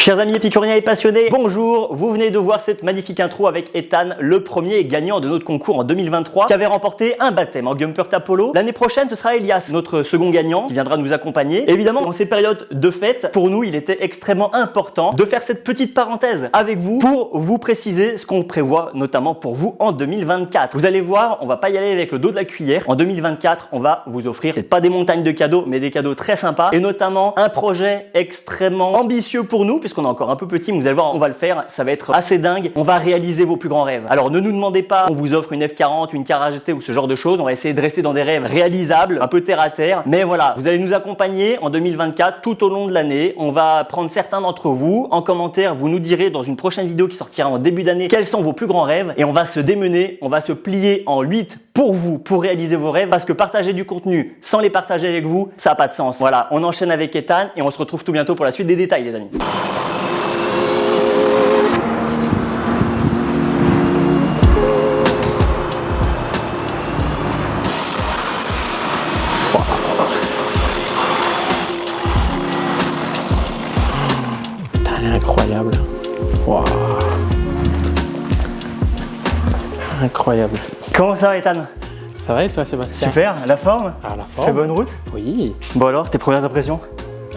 Chers amis épicuriens et passionnés, bonjour, vous venez de voir cette magnifique intro avec Ethan, le premier gagnant de notre concours en 2023 qui avait remporté un baptême en Gumpert Apollo. L'année prochaine, ce sera Elias, notre second gagnant qui viendra nous accompagner. Et évidemment, dans ces périodes de fête, pour nous, il était extrêmement important de faire cette petite parenthèse avec vous pour vous préciser ce qu'on prévoit notamment pour vous en 2024. Vous allez voir, on va pas y aller avec le dos de la cuillère. En 2024, on va vous offrir peut-être pas des montagnes de cadeaux, mais des cadeaux très sympas et notamment un projet extrêmement ambitieux pour nous, puisqu'on est encore un peu petit, mais vous allez voir, on va le faire, ça va être assez dingue, on va réaliser vos plus grands rêves. Alors ne nous demandez pas, on vous offre une F40, une Car AGT ou ce genre de choses, on va essayer de rester dans des rêves réalisables, un peu terre à terre, mais voilà, vous allez nous accompagner en 2024 tout au long de l'année, on va prendre certains d'entre vous, en commentaire, vous nous direz dans une prochaine vidéo qui sortira en début d'année quels sont vos plus grands rêves et on va se démener, on va se plier en 8 pour vous, pour réaliser vos rêves, parce que partager du contenu sans les partager avec vous, ça n'a pas de sens. Voilà, on enchaîne avec Ethan et on se retrouve tout bientôt pour la suite des détails les amis. Elle est incroyable. Wow. Incroyable. Comment ça va Ethan? Ça va et toi Sébastien? Super, la forme? Ah, la forme. Fais bonne route? Oui. Bon alors, tes premières impressions?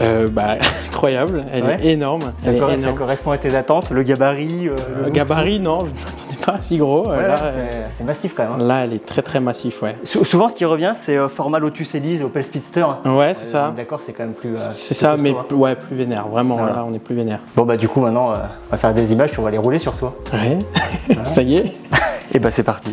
Incroyable, elle est énorme. Ça correspond à tes attentes, le gabarit? Le gabarit, non, je ne m'attendais pas si gros. Ouais, là, c'est massif quand même. Hein. Là, elle est très massif, ouais. Souvent, ce qui revient, c'est format Lotus Elise, Opel Speedster. Ouais, c'est ça. D'accord, c'est quand même plus. C'est ça, mais ouais, plus vénère, vraiment. Voilà. Là, on est plus vénère. Bon, bah, du coup, maintenant, on va faire des images puis on va les rouler sur toi. Ouais, voilà. Ça y est. Et bah, c'est parti.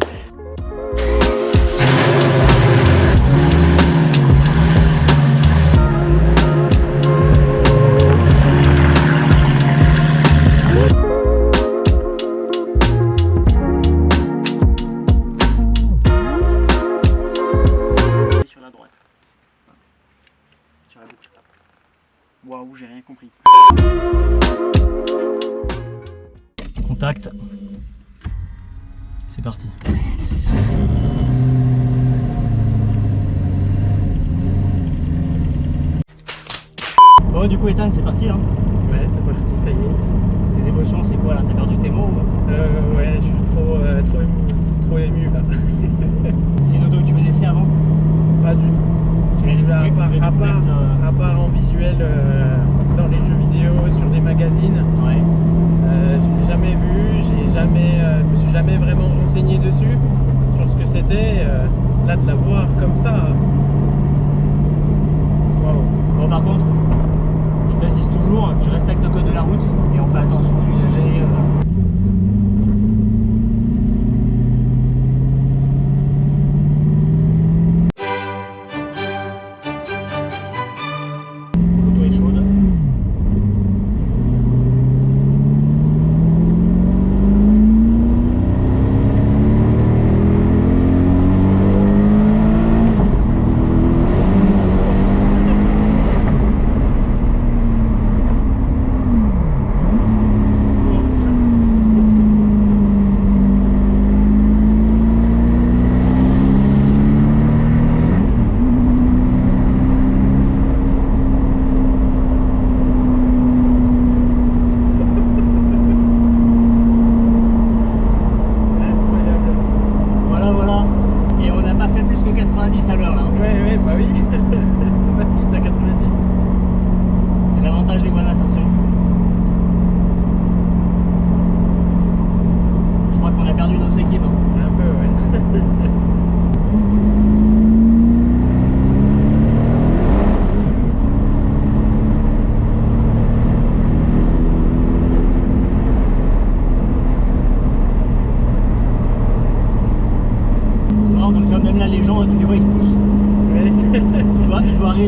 Waouh, j'ai rien compris. Contact. C'est parti. Bon, du coup, Ethan, c'est parti. Hein. Ouais, c'est parti, ça y est. Tes émotions, c'est quoi là? T'as perdu tes mots ou... Ouais, je suis trop ému là. C'est une auto que tu connaissais avant? Pas du tout. À part en visuel dans les jeux vidéo, sur des magazines, ouais. Je l'ai jamais vu, je me suis jamais vraiment renseigné dessus, sur ce que c'était. Là, de la voir comme ça, waouh. Bon, par contre, je précise toujours, je respecte le code de la route et on fait attention aux usagers.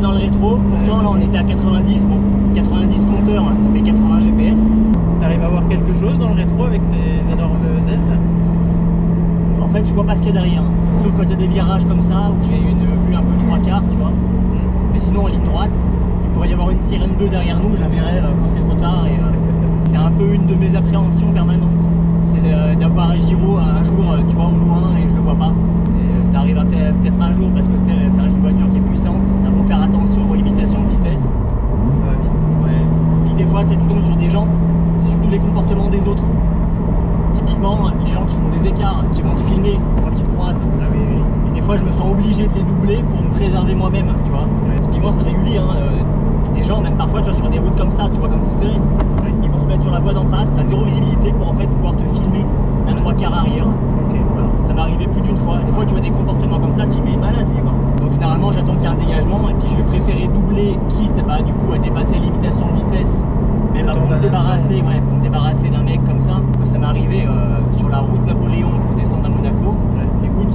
Dans le rétro, pourtant là on était à 90, bon 90 compteurs, ça fait 80 GPS. T'arrives à voir quelque chose dans le rétro avec ces énormes ailes? En fait je vois pas ce qu'il y a derrière, sauf quand il y a des virages comme ça où j'ai une vue un peu 3/4 tu vois. Mais sinon en ligne droite, il pourrait y avoir une sirène bleue derrière nous, je la verrai quand c'est trop tard et c'est un peu une de mes appréhensions permanentes. C'est d'avoir un gyro un jour tu vois au loin et je le vois pas. Ça arrivera peut-être un jour parce que ça reste une voiture qui est puissante, il faut faire attention aux limitations de vitesse. Ça va vite. Ouais. Puis des fois fois tu tombes sur des gens, c'est surtout les comportements des autres. Typiquement, les gens qui font des écarts, qui vont te filmer quand ils te croisent. Ah oui, oui. Et des fois, je me sens obligé de les doubler pour me préserver moi-même, tu vois. Typiquement, c'est régulier, hein. Des gens, même parfois, tu vois, sur des routes comme ça, tu vois, comme c'est serré, ils vont se mettre sur la voie d'en face, t'as zéro visibilité pour en fait pouvoir te filmer d'un 3/4 arrière. Ok. Voilà. Ça m'est arrivé plus d'une fois. Des fois, tu vois des comportements comme ça, tu dis, mais malade, lui, quoi. Donc, généralement, j'attends qu'il y ait un dégagement et puis je vais préférer doubler, quitte du coup à dépasser les limitations de vitesse. Mais pour me débarrasser, pour me débarrasser d'un mec comme ça, ça m'est arrivé sur la route Napoléon pour descendre à Monaco. Écoute,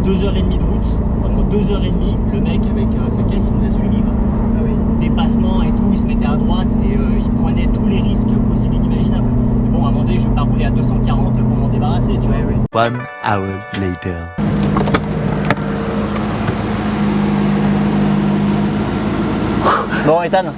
2h30 de route, pendant 2h30, le mec avec sa caisse il nous a suivis. Ah oui. Dépassement et tout, il se mettait à droite et il prenait tous les risques possibles et inimaginables. Mais bon, à un moment donné, je vais pas rouler à 240 pour m'en débarrasser, tu vois. Oui. 1 hour later. Bon, Ethan,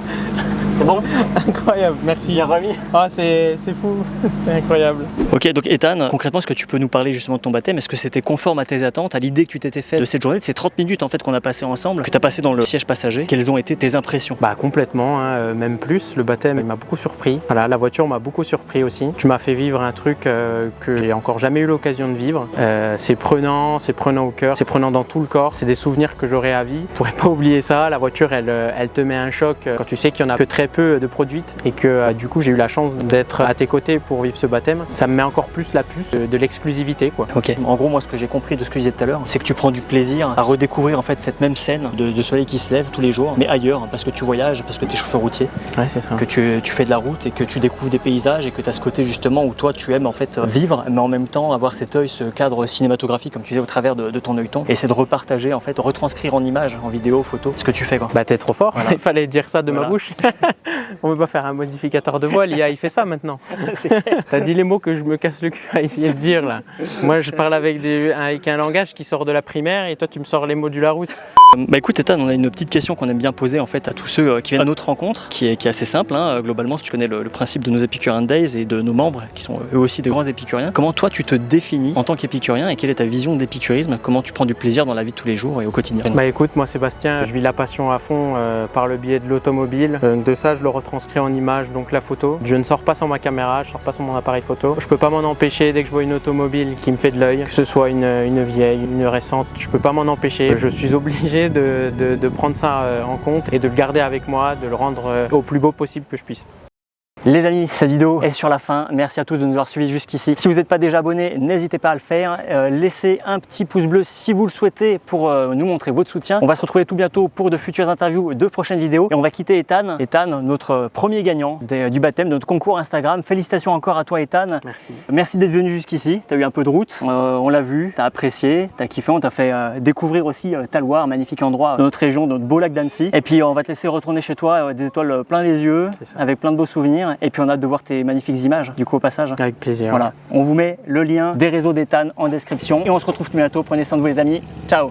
c'est bon? Incroyable, merci. Bien remis. Ah, c'est fou, c'est incroyable. Ok, donc Ethan, concrètement, est-ce que tu peux nous parler justement de ton baptême? Est-ce que c'était conforme à tes attentes, à l'idée que tu t'étais fait de cette journée, de ces 30 minutes en fait qu'on a passé ensemble, que tu as passé dans le siège passager? Quelles ont été tes impressions? Bah complètement, hein, même plus. Le baptême il m'a beaucoup surpris. Voilà, la voiture m'a beaucoup surpris aussi. Tu m'as fait vivre un truc que j'ai encore jamais eu l'occasion de vivre. C'est prenant au cœur, c'est prenant dans tout le corps. C'est des souvenirs que j'aurai à vie. Je pourrais pas oublier ça. La voiture, elle te met un choc quand tu sais qu'il y en a que très peu de produites et que du coup j'ai eu la chance d'être à tes côtés pour vivre ce baptême. Ça me met encore plus la puce de l'exclusivité, quoi. Ok, en gros moi ce que j'ai compris de ce que je disais tout à l'heure, c'est que tu prends du plaisir à redécouvrir en fait cette même scène de soleil qui se lève tous les jours, mais ailleurs, parce que tu voyages, parce que tu es chauffeur routier, Ouais, c'est ça. que tu fais de la route et que tu découvres des paysages et que tu as ce côté justement où toi tu aimes en fait vivre, mais en même temps avoir cet œil, ce cadre cinématographique comme tu disais au travers de ton œilleton, et c'est de repartager en fait, retranscrire en images, en vidéo, photo, ce que tu fais quoi. Bah t'es trop fort, Voilà. il fallait dire ça de Voilà. ma bouche. On peut pas faire un modificateur de voix, l'IA il fait ça maintenant. C'est clair. T'as dit les mots que je me casse le cul à essayer de dire là. Moi je parle avec un langage qui sort de la primaire et toi tu me sors les mots du Larousse. Bah écoute Ethan, on a une petite question qu'on aime bien poser en fait à tous ceux qui viennent à notre rencontre, qui est assez simple, hein. Globalement si tu connais le principe de nos Epicurian Days et de nos membres qui sont eux aussi des grands épicuriens, comment toi tu te définis en tant qu'épicurien et quelle est ta vision d'épicurisme? Comment tu prends du plaisir dans la vie de tous les jours et au quotidien? Bah écoute, moi Sébastien, je vis la passion à fond par le biais de l'automobile. De ça je le retranscris en image, donc la photo. Je ne sors pas sans ma caméra, je sors pas sans mon appareil photo. Je peux pas m'en empêcher dès que je vois une automobile qui me fait de l'œil, que ce soit une vieille, une récente, je peux pas m'en empêcher. Je suis obligé de prendre ça en compte et de le garder avec moi, de le rendre au plus beau possible que je puisse. Les amis, cette vidéo est sur la fin. Merci à tous de nous avoir suivis jusqu'ici. Si vous n'êtes pas déjà abonné, n'hésitez pas à le faire. Laissez un petit pouce bleu si vous le souhaitez pour nous montrer votre soutien. On va se retrouver tout bientôt pour de futures interviews, de prochaines vidéos. Et on va quitter Ethan. Ethan, notre premier gagnant du baptême de notre concours Instagram. Félicitations encore à toi Ethan. Merci. Merci d'être venu jusqu'ici. Tu as eu un peu de route, on l'a vu, tu as apprécié, tu as kiffé. On t'a fait découvrir aussi Talloires, un magnifique endroit de notre région, de notre beau lac d'Annecy. Et puis on va te laisser retourner chez toi, des étoiles plein les yeux, avec plein de beaux souvenirs. Et puis on a hâte de voir tes magnifiques images du coup au passage. Avec plaisir. Voilà, on vous met le lien des réseaux d'Ethan en description et on se retrouve tout bientôt. Prenez soin de vous les amis. Ciao.